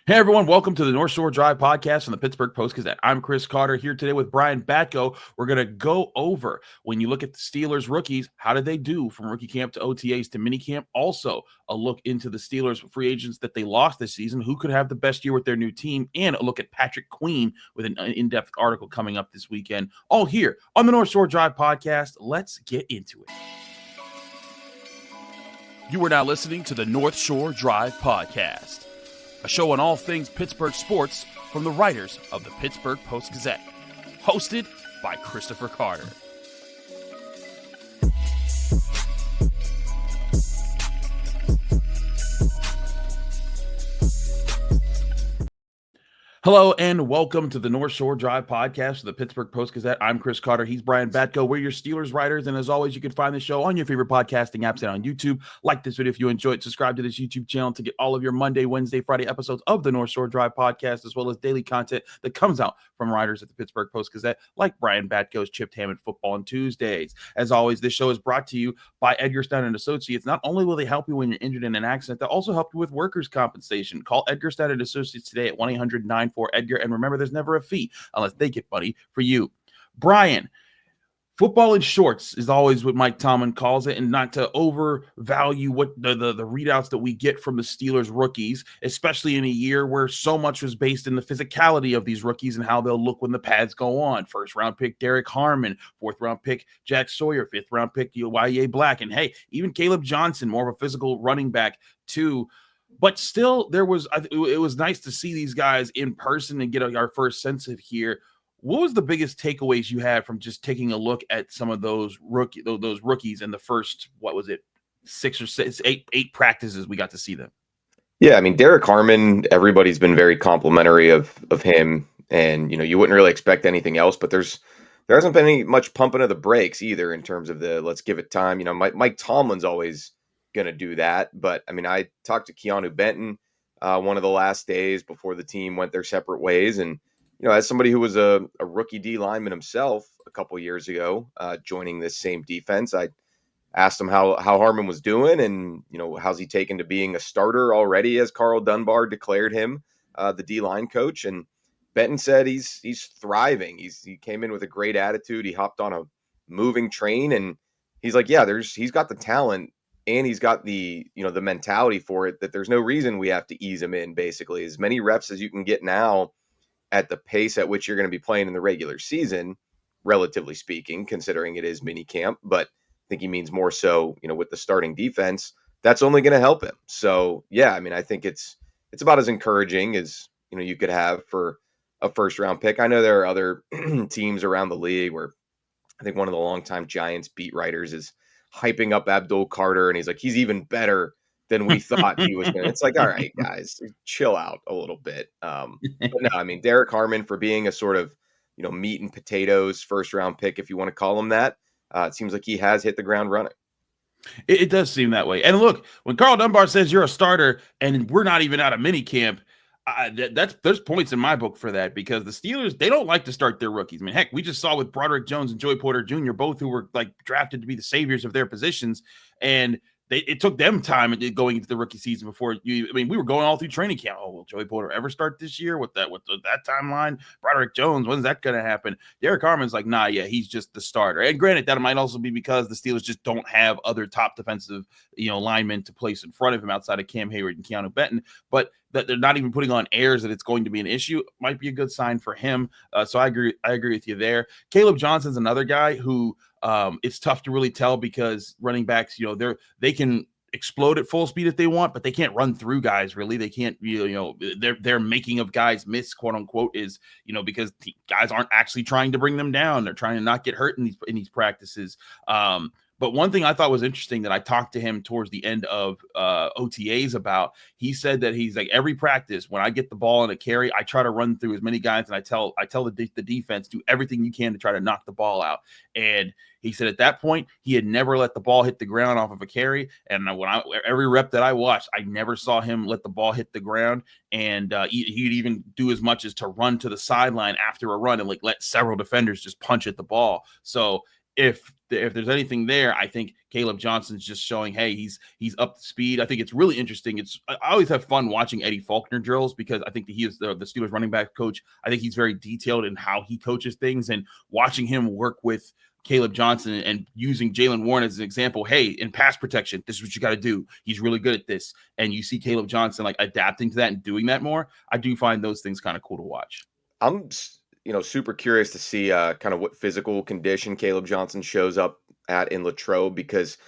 Hey everyone, welcome to the North Shore Drive podcast from the Pittsburgh Post-Gazette. I'm Chris Carter here today with Brian Batko. We're going to go over, when you look at the Steelers rookies, how did they do from rookie camp to OTAs to minicamp? Also, a look into the Steelers free agents that they lost this season, who could have the best year with their new team, and a look at Patrick Queen with an in-depth article coming up this weekend. All here on the North Shore Drive podcast. Let's get into it. You are now listening to the North Shore Drive podcast, a show on all things Pittsburgh sports from the writers of the Pittsburgh Post-Gazette, hosted by Christopher Carter. Hello and welcome to the North Shore Drive podcast of the Pittsburgh Post-Gazette. I'm Chris Carter. He's Brian Batko. We're your Steelers writers, and as always, you can find the show on your favorite podcasting apps and on YouTube. Like this video if you enjoy it. Subscribe to this YouTube channel to get all of your Monday, Wednesday, Friday episodes of the North Shore Drive podcast, as well as daily content that comes out from writers at the Pittsburgh Post-Gazette, like Brian Batko's Chipped Ham and Football on Tuesdays. As always, this show is brought to you by Edgar Snyder Associates. Not only will they help you when you're injured in an accident, they'll also help you with workers' compensation. Call Edgar Snyder Associates today at 1-800-94-EDGAR, and remember, there's never a fee unless they get money for you. Brian, football in shorts is always what Mike Tomlin calls it, and not to overvalue what the readouts that we get from the Steelers rookies, especially in a year where so much was based in the physicality of these rookies and how they'll look when the pads go on. First round pick Derrick Harmon, fourth round pick Jack Sawyer, fifth round pick Yahya Black, and hey, even Kaleb Johnson, more of a physical running back too. But still, it was nice to see these guys in person and get our first sense of here. What was the biggest takeaways you had from just taking a look at some of those rookies in the first, what was it, eight practices we got to see them? Yeah, I mean, Derrick Harmon, everybody's been very complimentary of him, and you wouldn't really expect anything else. But there hasn't been any much pumping of the brakes either in terms of the let's give it time. Mike Tomlin's always going to do that, but I mean, I talked to Keanu Benton one of the last days before the team went their separate ways, and as somebody who was a rookie D lineman himself a couple years ago, joining this same defense, I asked him how Harmon was doing, and how's he taken to being a starter already, as Carl Dunbar declared him the D line coach. And Benton said he's thriving. He came in with a great attitude. He hopped on a moving train, and he's like, yeah, he's got the talent. And he's got the mentality for it, that there's no reason we have to ease him in. Basically, as many reps as you can get now at the pace at which you're going to be playing in the regular season, relatively speaking, considering it is mini camp. But I think he means more so, with the starting defense, that's only going to help him. So yeah, I mean, I think it's about as encouraging as you could have for a first round pick. I know there are other teams around the league where I think one of the longtime Giants beat writers is hyping up Abdul Carter, and he's like, he's even better than we thought he was going to. It's like, all right, guys, chill out a little bit. But no, I mean, Derrick Harmon, for being a sort of, meat and potatoes first round pick, if you want to call him that, it seems like he has hit the ground running. It does seem that way. And look, when Carl Dunbar says you're a starter and we're not even out of mini camp, there's points in my book for that, because the Steelers, they don't like to start their rookies. I mean, heck, we just saw with Broderick Jones and Joey Porter Jr., both who were like drafted to be the saviors of their positions, and it took them time going into the rookie season before we were going all through training camp. Oh, will Joey Porter ever start this year with that timeline? Broderick Jones, when's that going to happen? Derrick Harmon's like, nah, yeah, he's just the starter. And granted, that might also be because the Steelers just don't have other top defensive, linemen to place in front of him outside of Cam Hayward and Keanu Benton, but that they're not even putting on airs that it's going to be an issue might be a good sign for him. So I agree with you there. Kaleb Johnson's another guy who it's tough to really tell, because running backs, they can explode at full speed if they want, but they can't run through guys. Really, they can't. Their making of guys miss, quote unquote, is because guys aren't actually trying to bring them down. They're trying to not get hurt in these practices. But one thing I thought was interesting that I talked to him towards the end of OTAs about, he said that he's like, every practice when I get the ball in a carry, I try to run through as many guys, and I tell the defense, do everything you can to try to knock the ball out. And he said at that point, he had never let the ball hit the ground off of a carry. And every rep that I watched, I never saw him let the ball hit the ground. And he'd even do as much as to run to the sideline after a run and like let several defenders just punch at the ball. So if there's anything there, I think Kaleb Johnson's just showing, hey, he's up to speed. I think it's really interesting. I always have fun watching Eddie Faulkner drills because I think that he is the Steelers running back coach. I think he's very detailed in how he coaches things, and watching him work with Kaleb Johnson and using Jalen Warren as an example. Hey, in pass protection, this is what you got to do. He's really good at this. And you see Kaleb Johnson like adapting to that and doing that more. I do find those things kind of cool to watch. I'm super curious to see kind of what physical condition Kaleb Johnson shows up at in Latrobe, because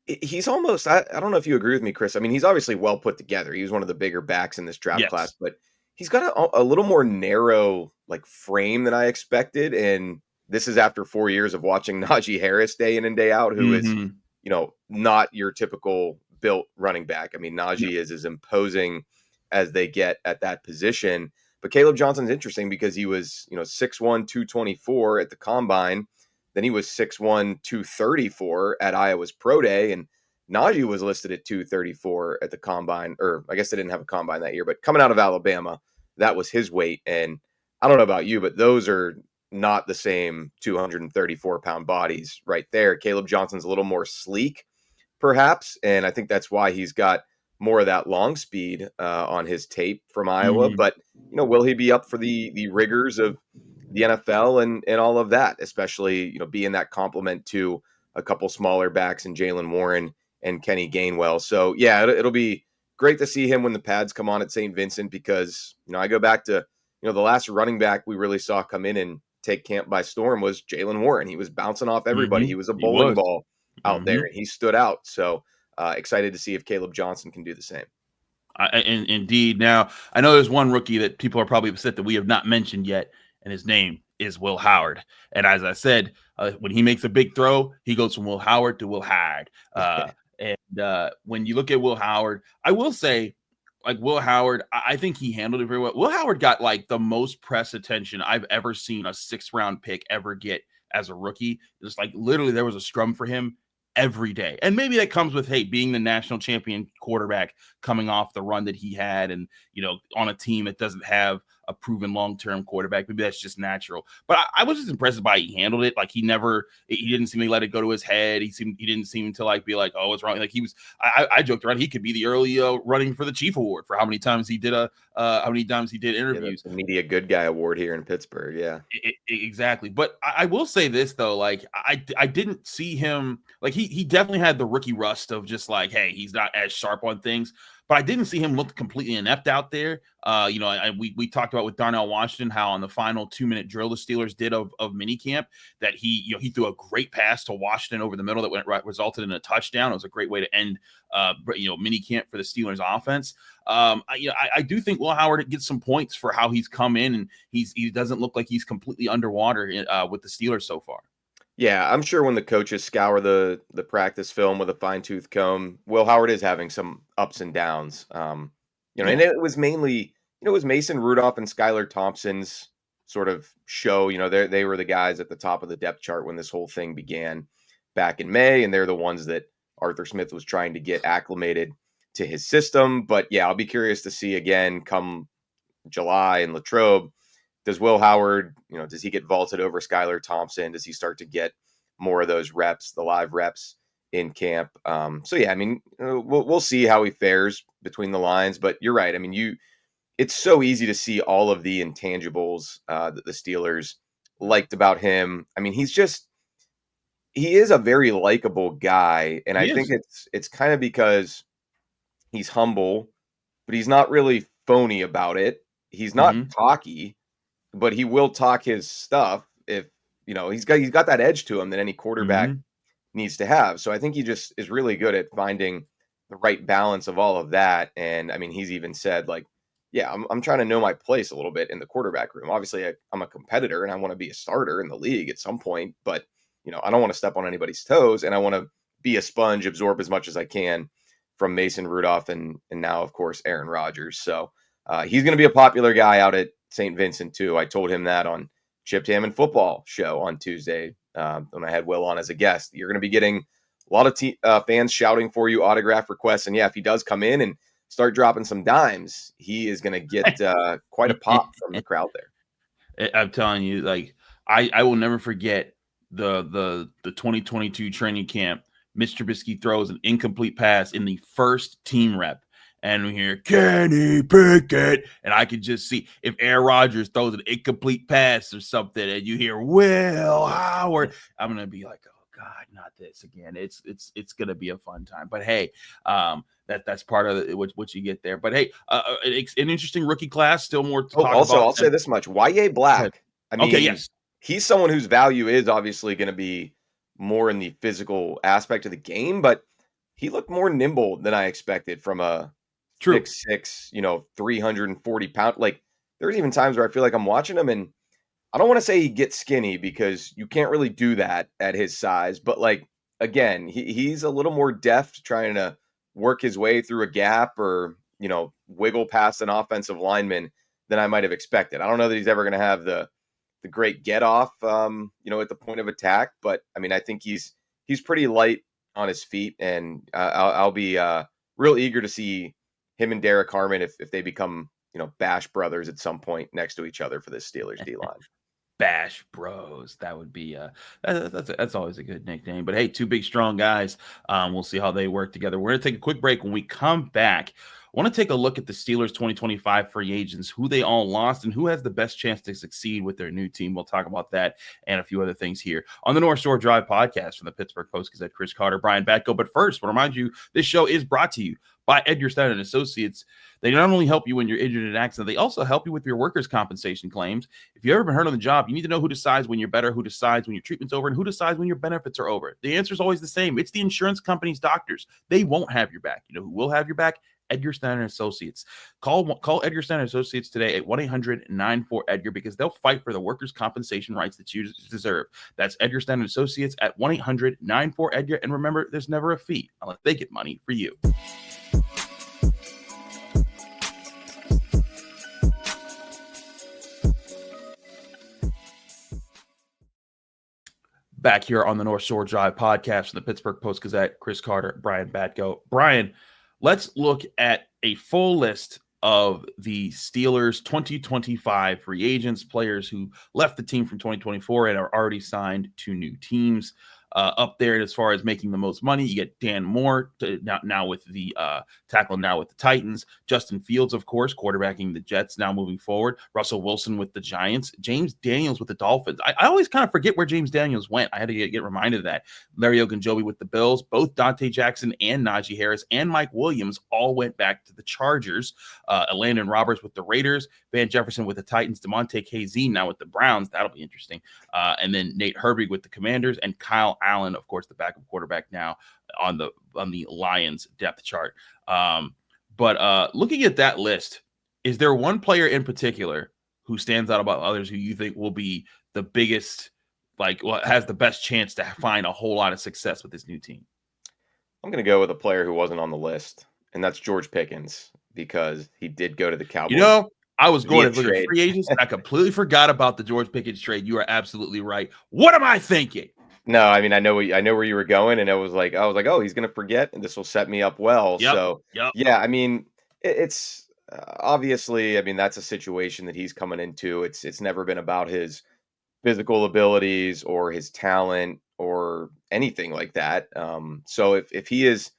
he's almost, I don't know if you agree with me, Chris. I mean, he's obviously well put together. He was one of the bigger backs in this draft class, Yes. but he's got a little more narrow like frame than I expected. And this is after 4 years of watching Najee Harris day in and day out, who is, Mm-hmm. not your typical built running back. I mean, No. Najee is as imposing as they get at that position. But Kaleb Johnson's interesting because he was, 6'1", 224 at the combine. Then he was 6'1", 234 at Iowa's Pro Day. And Najee was listed at 234 at the combine, or I guess they didn't have a combine that year, but coming out of Alabama, that was his weight. And I don't know about you, but those are not the same 234-pound bodies right there. Kaleb Johnson's a little more sleek, perhaps, and I think that's why he's got more of that long speed on his tape from Iowa. Mm-hmm. But will he be up for the rigors of the NFL and all of that, especially being that complement to a couple smaller backs in Jalen Warren and Kenny Gainwell? So yeah, it'll be great to see him when the pads come on at St. Vincent, because I go back to the last running back we really saw come in and take camp by storm was Jalen Warren. He was bouncing off everybody. Mm-hmm. He was a He bowling was. ball out Mm-hmm. there, and he stood out. So excited to see if Kaleb Johnson can do the same. Indeed. Now, I know there's one rookie that people are probably upset that we have not mentioned yet, and his name is Will Howard. And as I said, when he makes a big throw, he goes from Will Howard to Will Howard. When you look at Will Howard, I will say, like Will Howard, I think he handled it very well. Will Howard got like the most press attention I've ever seen a 6th-round pick ever get as a rookie. Just like literally there was a scrum for him every day. And maybe that comes with, hey, being the national champion quarterback coming off the run that he had and, on a team that doesn't have a proven long-term quarterback. Maybe that's just natural. But I was just impressed by how he handled it. Like he didn't seem to let it go to his head. He didn't seem to like be like, oh, what's wrong? Like I joked around. He could be the early running for the Chief Award for how many times he did interviews. The Media Good Guy Award here in Pittsburgh. Yeah. Exactly. But I will say this though, like I didn't see him, like he definitely had the rookie rust of just like, hey, he's not as sharp on things. But I didn't see him look completely inept out there. We talked about with Darnell Washington how on the final 2-minute drill the Steelers did of minicamp that he threw a great pass to Washington over the middle that resulted in a touchdown. It was a great way to end minicamp for the Steelers offense. I do think Will Howard gets some points for how he's come in, and he doesn't look like he's completely underwater with the Steelers so far. Yeah, I'm sure when the coaches scour the practice film with a fine-tooth comb, Will Howard is having some ups and downs. And it was mainly, it was Mason Rudolph and Skylar Thompson's sort of show. They were the guys at the top of the depth chart when this whole thing began back in May, and they're the ones that Arthur Smith was trying to get acclimated to his system. But yeah, I'll be curious to see again come July in Latrobe. Does Will Howard, does he get vaulted over Skylar Thompson? Does he start to get more of those reps, the live reps in camp? So yeah, I mean, we'll see how he fares between the lines. But you're right. I mean, it's so easy to see all of the intangibles that the Steelers liked about him. I mean, he is a very likable guy, and I think it's kind of because he's humble, but he's not really phony about it. He's not cocky, but he will talk his stuff if he's got that edge to him that any quarterback needs to have. So I think he just is really good at finding the right balance of all of that. And I mean, he's even said like, yeah, I'm trying to know my place a little bit in the quarterback room. Obviously I'm a competitor and I want to be a starter in the league at some point, but I don't want to step on anybody's toes, and I want to be a sponge, absorb as much as I can from Mason Rudolph and now of course Aaron Rodgers. So he's going to be a popular guy out at St. Vincent too. I told him that on Chip Hammond Football Show on Tuesday when I had Will on as a guest. You're going to be getting a lot of fans shouting for you, autograph requests. And yeah, if he does come in and start dropping some dimes, he is going to get quite a pop from the crowd there. I'm telling you, like I will never forget the 2022 training camp, Mr. Trubisky throws an incomplete pass in the first team rep. And we hear Kenny Pickett, and I can just see if Aaron Rodgers throws an incomplete pass or something, and you hear Will Howard, I'm gonna be like, oh God, not this again. It's gonna be a fun time. But hey, that's part of what you get there. But hey, it's an interesting rookie class. Still more to talk Also, about. I'll say this much: Yahya Black. I Okay, mean, yes, he's someone whose value is obviously going to be more in the physical aspect of the game, but he looked more nimble than I expected from a true. 6'6", 340 pound. Like, there's even times where I feel like I'm watching him, and I don't want to say he gets skinny because you can't really do that at his size. But like, again, he's a little more deft trying to work his way through a gap or wiggle past an offensive lineman than I might have expected. I don't know that he's ever going to have the great get off, at the point of attack. But I mean, I think he's pretty light on his feet, and I'll be real eager to see him and Derrick Harmon if they become Bash brothers at some point next to each other for this Steelers D line. Bash Bros. That would be that's always a good nickname. But hey, two big strong guys. We'll see how they work together. We're gonna take a quick break. When we come back, I want to take a look at the Steelers 2025 free agents, who they all lost, and who has the best chance to succeed with their new team. We'll talk about that and a few other things here on the North Shore Drive podcast from the Pittsburgh Post-Gazette. Chris Carter, Brian Batko. But first, I want to remind you, this show is brought to you by Edgar Snyder Associates. They not only help you when you're injured in an accident, they also help you with your workers' compensation claims. If you've ever been hurt on the job, you need to know who decides when you're better, who decides when your treatment's over, and who decides when your benefits are over. The answer is always the same. It's the insurance company's doctors. They won't have your back. You know who will have your back? Edgar Snyder Associates. Call Edgar Snyder Associates today at 1-800-94-EDGAR because they'll fight for the workers' compensation rights that you deserve. That's Edgar Snyder Associates at 1-800-94-EDGAR. And remember, there's never a fee unless they get money for you. Back here on the North Shore Drive podcast from the Pittsburgh Post-Gazette, Chris Carter, Brian Batko. Brian, let's look at a full list of the Steelers 2025 free agents, players who left the team from 2024 and are already signed to new teams. Up there as far as making the most money, you get Dan Moore now with the tackle now with the Titans. Justin Fields, of course, quarterbacking the Jets now moving forward. Russell Wilson with the Giants. James Daniels with the Dolphins. I always kind of forget where James Daniels went. I had to get reminded of that. Larry Ogunjobi with the Bills. Both Dante Jackson and Najee Harris and Mike Williams all went back to the Chargers. Landon Roberts with the Raiders. Van Jefferson with the Titans. DeMonte Kazee now with the Browns. That'll be interesting. And then Nate Herbig with the Commanders and Kyle Allen, of course, the backup quarterback now on the Lions depth chart. But looking at that list, is there one player in particular who stands out about others who you think will be the biggest, has the best chance to find a whole lot of success with this new team? I'm going to go with a player who wasn't on the list, and that's George Pickens, because he did go to the Cowboys. I was going to look at free agents, and I completely forgot about the George Pickens trade. You are absolutely right. What am I thinking? No, I mean, I know where you were going, and I was like, oh, he's going to forget, and this will set me up well. Yep, so, yep. Yeah, I mean, it's obviously, I mean, that's a situation that he's coming into. It's never been about his physical abilities or his talent or anything like that. So if he is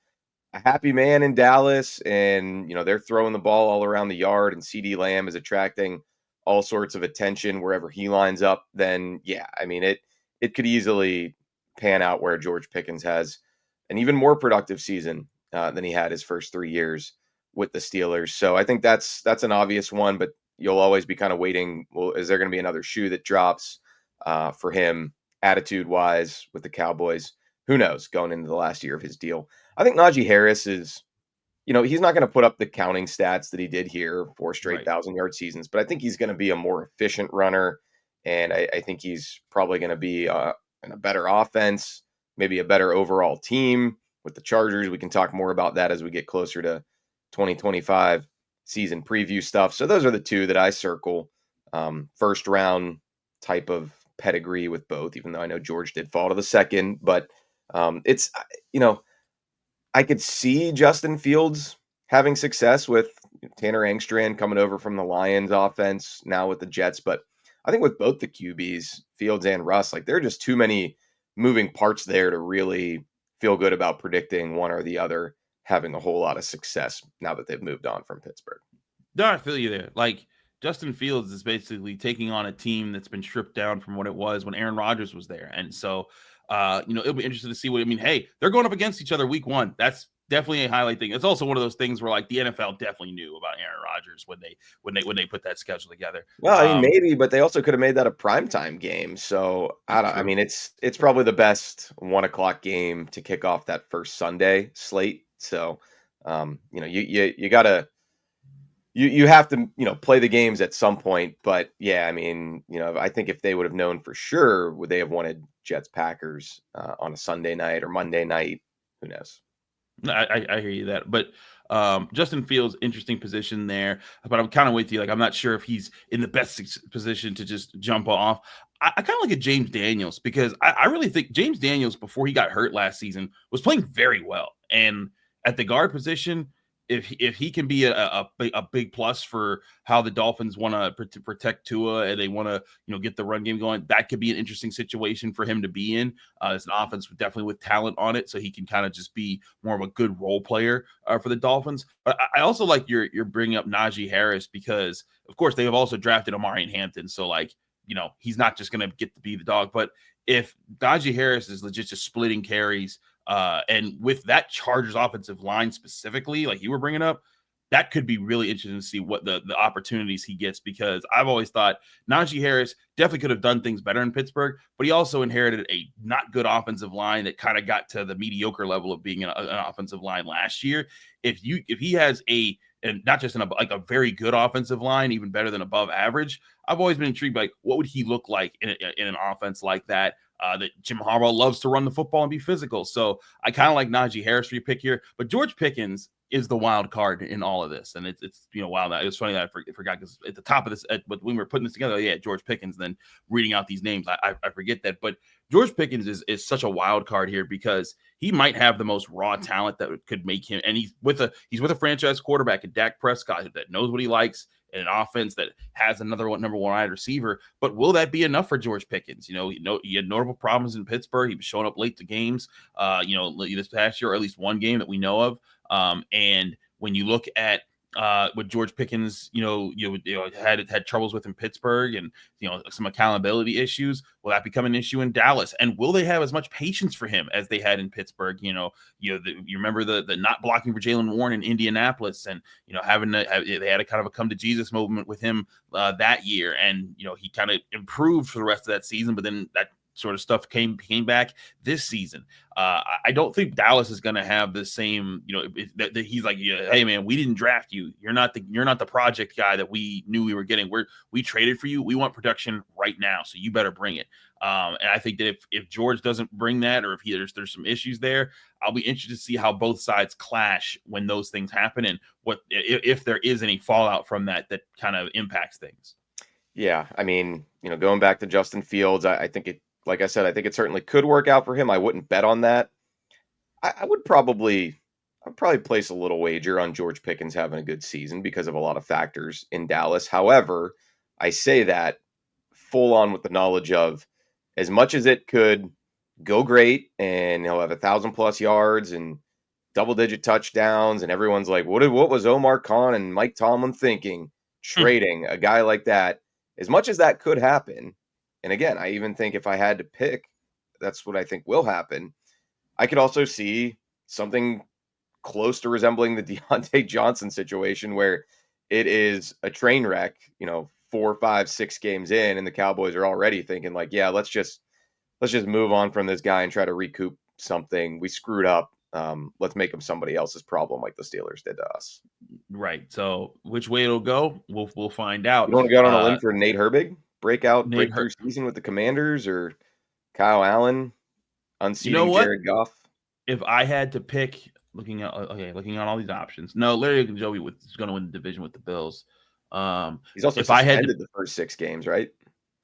a happy man in Dallas and, they're throwing the ball all around the yard and CeeDee Lamb is attracting all sorts of attention wherever he lines up, then yeah, I mean, it could easily pan out where George Pickens has an even more productive season than he had his first 3 years with the Steelers. So I think that's an obvious one, but you'll always be kind of waiting. Well, is there going to be another shoe that drops for him attitude-wise with the Cowboys? Who knows going into the last year of his deal? I think Najee Harris is, he's not going to put up the counting stats that he did here, 4 straight 1,000-yard seasons, but I think he's going to be a more efficient runner. And I think he's probably going to be in a better offense, maybe a better overall team with the Chargers. We can talk more about that as we get closer to 2025 season preview stuff. So those are the two that I circle. First round type of pedigree with both, even though I know George did fall to the second. But it's, I could see Justin Fields having success with Tanner Engstrand coming over from the Lions offense now with the Jets. But I think with both the QBs, Fields and Russ, there are just too many moving parts there to really feel good about predicting one or the other having a whole lot of success now that they've moved on from Pittsburgh. No, I feel you there. Like Justin Fields is basically taking on a team that's been stripped down from what it was when Aaron Rodgers was there. And so, it'll be interesting to see what I mean. Hey, they're going up against each other week one. That's definitely a highlight thing. It's also one of those things where like the NFL definitely knew about Aaron Rodgers when they put that schedule together. Well, I mean, maybe, but they also could have made that a primetime game. So I mean, it's probably the best 1 o'clock game to kick off that first Sunday slate. So, you gotta. You have to, play the games at some point. But yeah, I mean, I think if they would have known for sure, would they have wanted Jets Packers on a Sunday night or Monday night? Who knows? I hear you that, but Justin Fields, interesting position there. But I'm kind of with you. Like, I'm not sure if he's in the best position to just jump off. I kind of look at James Daniels because I really think James Daniels, before he got hurt last season, was playing very well. And at the guard position, if he can be a big plus for how the Dolphins want to protect Tua and they want to get the run game going, that could be an interesting situation for him to be in. It's an offense definitely with talent on it, so he can kind of just be more of a good role player for the Dolphins. But I also like you're bringing up Najee Harris because, of course, they have also drafted Amari Hampton, so like he's not just going to get to be the dog. But if Najee Harris is legit just splitting carries. And with that Chargers offensive line specifically, like you were bringing up, that could be really interesting to see what the opportunities he gets, because I've always thought Najee Harris definitely could have done things better in Pittsburgh, but he also inherited a not good offensive line that kind of got to the mediocre level of being an offensive line last year. If he has and not just a very good offensive line, even better than above average, I've always been intrigued by what would he look like in an offense like that. That Jim Harbaugh loves to run the football and be physical. So I kind of like Najee Harris for your pick here, but George Pickens is the wild card in all of this. And it's wow, that it was funny that I forgot, because at the top of this, when we were putting this together, George Pickens, then reading out these names, I forget that. But George Pickens is such a wild card here because he might have the most raw talent that could make him, and he's with a franchise quarterback in Dak Prescott that knows what he likes, and an offense that has another number one wide receiver. But will that be enough for George Pickens? He had notable problems in Pittsburgh. He was showing up late to games, this past year, or at least one game that we know of. And when you look at what George Pickens, had troubles with in Pittsburgh, and some accountability issues, will that become an issue in Dallas? And will they have as much patience for him as they had in Pittsburgh? You remember the not blocking for Jaylen Warren in Indianapolis, and they had a kind of a come to Jesus moment with him that year, and he kind of improved for the rest of that season, but then that sort of stuff came back this season. I don't think Dallas is going to have the same, that he's like, hey man, we didn't draft you. You're not the project guy that we knew we were getting. We traded for you. We want production right now, so you better bring it. And I think that if George doesn't bring that, or if there's some issues there, I'll be interested to see how both sides clash when those things happen, and what if there is any fallout from that kind of impacts things. Yeah, I mean, going back to Justin Fields, I think it. Like I said, I think it certainly could work out for him. I wouldn't bet on that. I'd probably place a little wager on George Pickens having a good season because of a lot of factors in Dallas. However, I say that full on with the knowledge of, as much as it could go great and he'll have 1,000+ yards and double-digit touchdowns, and everyone's like, what was Omar Khan and Mike Tomlin thinking trading a guy like that? As much as that could happen. And again, I even think if I had to pick, that's what I think will happen. I could also see something close to resembling the Deontay Johnson situation, where it is a train wreck, 4, 5, 6 games in, and the Cowboys are already thinking like, yeah, let's just move on from this guy and try to recoup something. We screwed up. Let's make him somebody else's problem, like the Steelers did to us. Right. So which way it'll go, we'll find out. You want to go out on a limb for Nate Herbig? Breakthrough season with the Commanders, or Kyle Allen unseating Jared Goff? If I had to pick, looking at all these options, no, Larry Ogunjobi is going to win the division with the Bills. He's also suspended the first 6 games, right?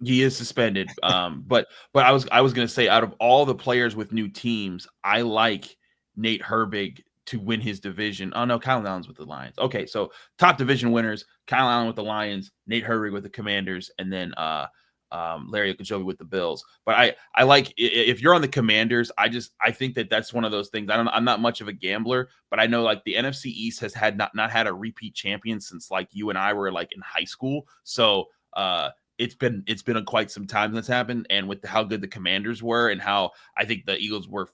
He is suspended. But I was going to say, out of all the players with new teams, I like Nate Herbig to win his division. Oh no, Kyle Allen's with the Lions. Okay, so top division winners: Kyle Allen with the Lions, Nate Herbig with the Commanders, and then Larry Ogunjobi with the Bills. But I like, if you're on the Commanders, I think that's one of those things. I'm not much of a gambler, but I know like the NFC East has not had a repeat champion since like you and I were like in high school. So it's been quite some time that's happened, and with how good the Commanders were and how I think the Eagles were,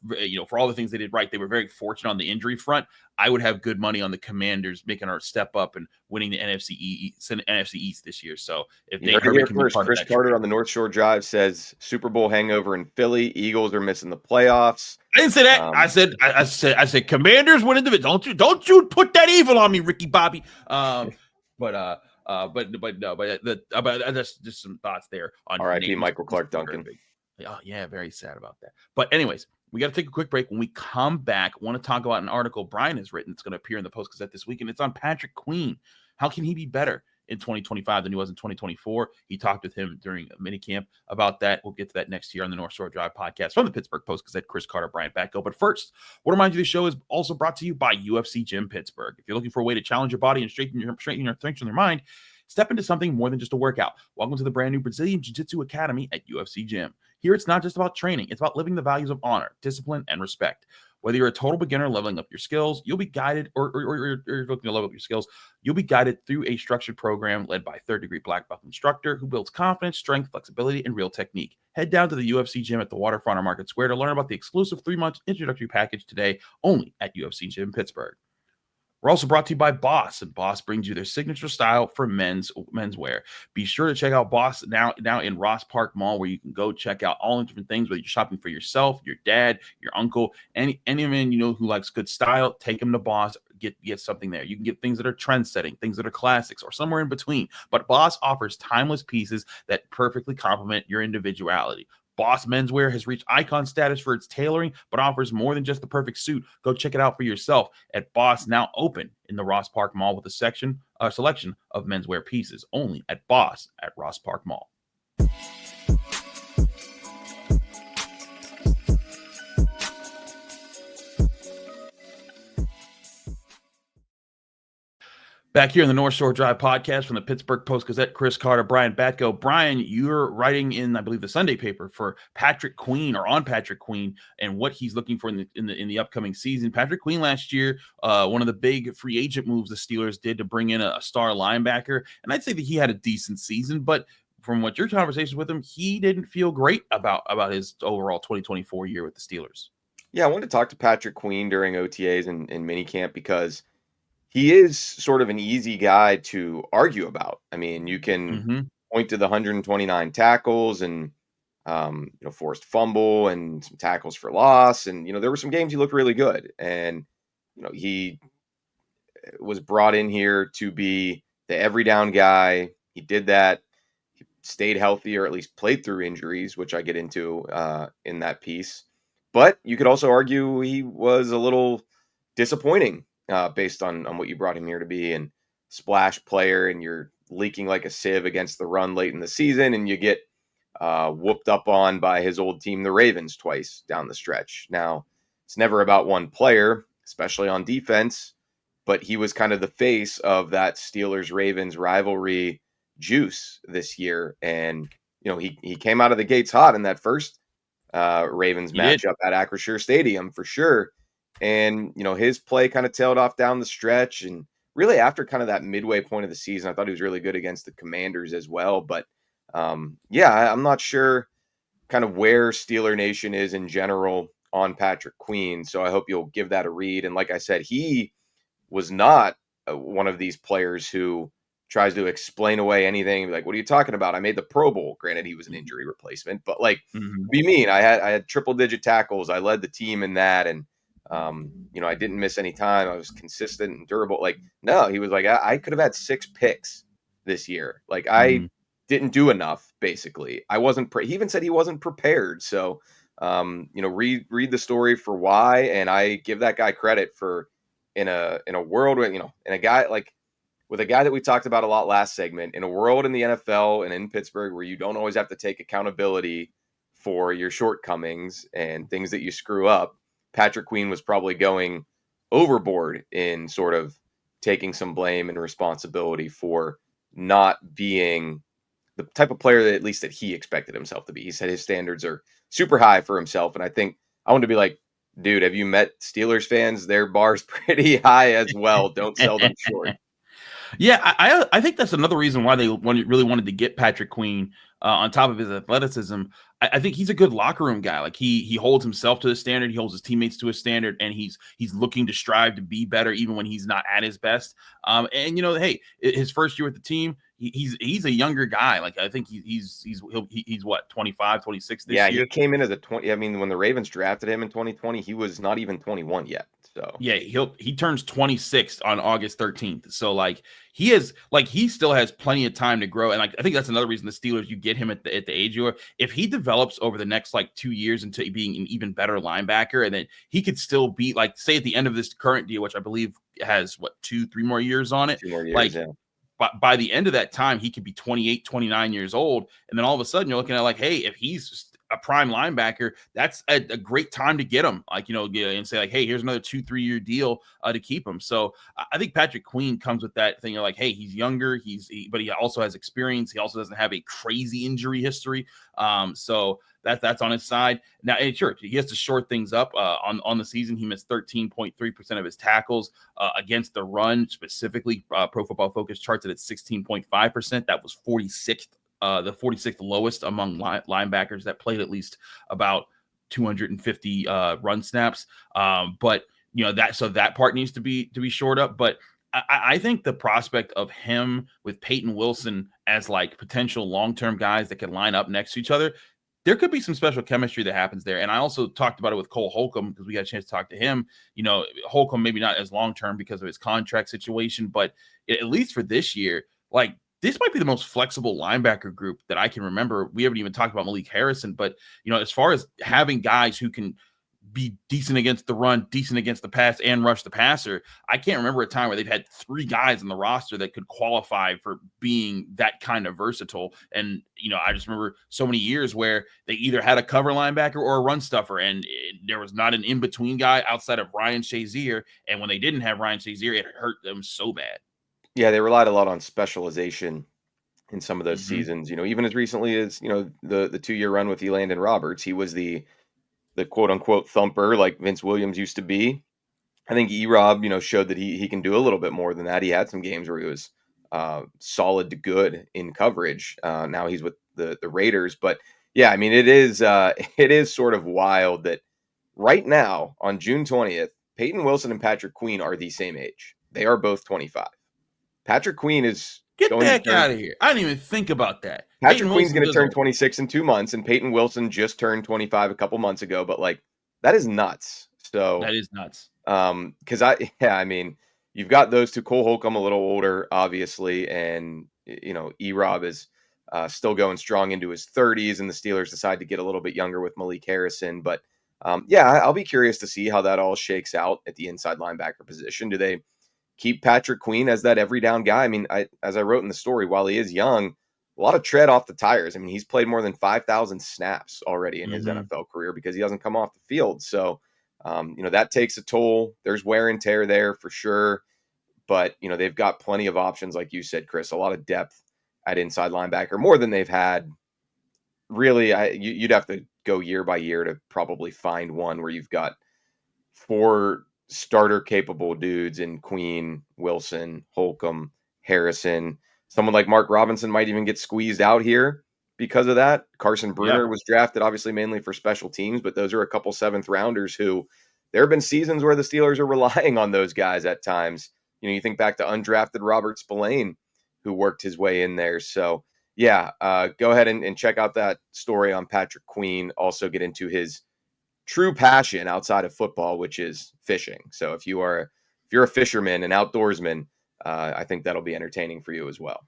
for all the things they did right, they were very fortunate on the injury front. I would have good money on the Commanders making our step up and winning the NFC East this year. So if You heard it here first. Chris Carter on the North Shore Drive says Super Bowl hangover in Philly. Eagles are missing the playoffs. I didn't say that. I said Commanders winning the division. Don't you put that evil on me, Ricky Bobby. But that's just some thoughts there on R.I.P. Michael Clark Duncan. Oh yeah, very sad about that. But anyways, we got to take a quick break. When we come back, I want to talk about an article Brian has written. It's going to appear in the Post-Gazette this week, and it's on Patrick Queen. How can he be better in 2025 than he was in 2024? He talked with him during a minicamp about that. We'll get to that next year on the North Shore Drive podcast from the Pittsburgh Post-Gazette. Chris Carter, Brian Batko. But first, I want to remind you, the show is also brought to you by UFC Gym Pittsburgh. If you're looking for a way to challenge your body and strengthen your mind, step into something more than just a workout. Welcome to the brand new Brazilian Jiu-Jitsu Academy at UFC Gym. Here, it's not just about training. It's about living the values of honor, discipline, and respect. Whether you're a total beginner leveling up your skills, you'll be guided, or you're looking to level up your skills, you'll be guided through a structured program led by third-degree black belt instructor who builds confidence, strength, flexibility, and real technique. Head down to the UFC Gym at the Waterfront or Market Square to learn about the exclusive 3-month introductory package today, only at UFC Gym Pittsburgh. We're also brought to you by Boss, and Boss brings you their signature style for menswear. Be sure to check out Boss now in Ross Park Mall, where you can go check out all the different things, whether you're shopping for yourself, your dad, your uncle, any man you know who likes good style. Take them to Boss. Get something there. You can get things that are trend-setting, things that are classics, or somewhere in between. But Boss offers timeless pieces that perfectly complement your individuality. Boss Menswear has reached icon status for its tailoring, but offers more than just the perfect suit. Go check it out for yourself at Boss, now open in the Ross Park Mall with a selection of menswear pieces, only at Boss at Ross Park Mall. Back here in the North Shore Drive podcast from the Pittsburgh Post-Gazette, Chris Carter, Brian Batko. Brian, you're writing in, I believe, the Sunday paper for Patrick Queen, or on Patrick Queen, and what he's looking for in the upcoming season. Patrick Queen last year, one of the big free agent moves the Steelers did to bring in a star linebacker, and I'd say that he had a decent season, but from what your conversations with him, he didn't feel great about his overall 2024 year with the Steelers. Yeah, I wanted to talk to Patrick Queen during OTAs and minicamp because he is sort of an easy guy to argue about. I mean, you can point to the 129 tackles and forced fumble and some tackles for loss, and there were some games he looked really good, and he was brought in here to be the every down guy. He did that. He stayed healthy, or at least played through injuries, which I get into in that piece. But you could also argue he was a little disappointing based on what you brought him here to be, and splash player, and you're leaking like a sieve against the run late in the season, and you get whooped up on by his old team, the Ravens, twice down the stretch. Now, it's never about one player, especially on defense, but he was kind of the face of that Steelers-Ravens rivalry juice this year, and he came out of the gates hot in that first Ravens matchup at Acrisure Stadium for sure. And, his play kind of tailed off down the stretch. And really after kind of that midway point of the season, I thought he was really good against the Commanders as well. But I'm not sure kind of where Steeler Nation is in general on Patrick Queen. So I hope you'll give that a read. And like I said, he was not one of these players who tries to explain away anything. Like, what are you talking about? I made the Pro Bowl. Granted, he was an injury replacement, but like, what do you mean? I had triple digit tackles. I led the team in that. And, I didn't miss any time. I was consistent and durable. Like, no, he was like, I could have had 6 picks this year. Like, I didn't do enough, basically. I wasn't, he even said he wasn't prepared. So, read the story for why. And I give that guy credit for in a world where, in a guy like, with a guy that we talked about a lot last segment, in a world in the NFL and in Pittsburgh where you don't always have to take accountability for your shortcomings and things that you screw up, Patrick Queen was probably going overboard in sort of taking some blame and responsibility for not being the type of player that at least that he expected himself to be. He said his standards are super high for himself. And I think I want to be like, dude, have you met Steelers fans? Their bar's pretty high as well. Don't sell them short. Yeah, I think that's another reason why they really wanted to get Patrick Queen on top of his athleticism. I think he's a good locker room guy. Like he holds himself to a standard, he holds his teammates to a standard, and he's looking to strive to be better even when he's not at his best. And hey, his first year with the team, he's a younger guy. Like I think he's what 25, 26 this year. Yeah, he came in as a 20. I mean, when the Ravens drafted him in 2020, he was not even 21 yet. So yeah, he turns 26 on August 13th. So like he still has plenty of time to grow. And like I think that's another reason the Steelers, you get him at the age you are. If he develops over the next like 2 years into being an even better linebacker, and then he could still be like, say at the end of this current deal, which I believe has 2-3 more years on it. 2 more years, like yeah. By the end of that time, he could be 28, 29 years old. And then all of a sudden you're looking at like, hey, if he's a prime linebacker, that's a great time to get him, like, and say like, hey, here's another 2-3 year deal to keep him. So I think Patrick Queen comes with that thing of like, hey, he's younger, but he also has experience. He also doesn't have a crazy injury history. So that's on his side. Now, and sure, he has to short things up. On the season, he missed 13.3% of his tackles against the run. Specifically, Pro Football Focus charts it at 16.5%. That was 46th. The 46th lowest among linebackers that played at least about 250 run snaps. But that part needs to be shored up. But I think the prospect of him with Peyton Wilson as like potential long-term guys that can line up next to each other, there could be some special chemistry that happens there. And I also talked about it with Cole Holcomb because we got a chance to talk to him. Holcomb maybe not as long-term because of his contract situation, but at least for this year, like, this might be the most flexible linebacker group that I can remember. We haven't even talked about Malik Harrison, but as far as having guys who can be decent against the run, decent against the pass, and rush the passer, I can't remember a time where they've had 3 guys in the roster that could qualify for being that kind of versatile. And I just remember so many years where they either had a cover linebacker or a run stuffer, and there was not an in-between guy outside of Ryan Shazier. And when they didn't have Ryan Shazier, it hurt them so bad. Yeah, they relied a lot on specialization in some of those Mm-hmm. seasons. Even as recently as the 2-year run with Elandon Roberts, he was the quote unquote thumper like Vince Williams used to be. I think E-Rob, showed that he can do a little bit more than that. He had some games where he was solid to good in coverage. Now he's with the Raiders, but yeah, I mean it is sort of wild that right now on June 20th, Peyton Wilson and Patrick Queen are the same age. They are both 25. Patrick Queen is Get the heck out of here. I didn't even think about that. Patrick Queen's going to turn 26 in 2 months, and Peyton Wilson just turned 25 a couple months ago. But like, that is nuts. So that is nuts. Because I mean, you've got those two. Cole Holcomb a little older, obviously, and E-Rob is still going strong into his 30s, and the Steelers decide to get a little bit younger with Malik Harrison. But I'll be curious to see how that all shakes out at the inside linebacker position. Do they keep Patrick Queen as that every down guy? I mean, as I wrote in the story, while he is young, a lot of tread off the tires. I mean, he's played more than 5,000 snaps already in his NFL career because he doesn't come off the field. So, that takes a toll. There's wear and tear there for sure. But, they've got plenty of options, like you said, Chris, a lot of depth at inside linebacker, more than they've had. Really, you'd have to go year by year to probably find one where you've got 4 starter capable dudes in Queen, Wilson, Holcomb, Harrison. Someone like Mark Robinson might even get squeezed out here because of that. Carson Bruner was drafted obviously mainly for special teams, but those are a couple 7th rounders who there have been seasons where the Steelers are relying on those guys at times. You think back to undrafted Robert Spillane, who worked his way in there. So go ahead and check out that story on Patrick Queen. Also get into his true passion outside of football, which is fishing. So if you're a fisherman, an outdoorsman, I think that'll be entertaining for you as well.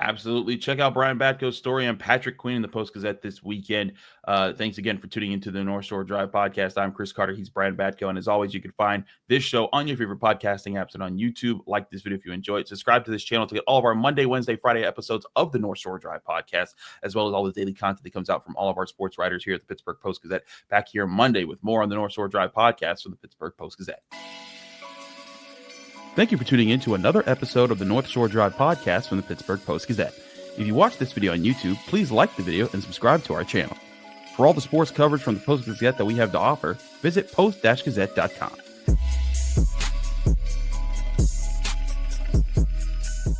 Absolutely. Check out Brian Batko's story on Patrick Queen in the Post-Gazette this weekend. Thanks again for tuning into the North Shore Drive podcast. I'm Chris Carter. He's Brian Batko. And as always, you can find this show on your favorite podcasting apps and on YouTube. Like this video if you enjoy it. Subscribe to this channel to get all of our Monday, Wednesday, Friday episodes of the North Shore Drive podcast, as well as all the daily content that comes out from all of our sports writers here at the Pittsburgh Post-Gazette. Back here Monday with more on the North Shore Drive podcast from the Pittsburgh Post-Gazette. Thank you for tuning in to another episode of the North Shore Drive podcast from the Pittsburgh Post-Gazette. If you watch this video on YouTube, please like the video and subscribe to our channel. For all the sports coverage from the Post-Gazette that we have to offer, visit post-gazette.com.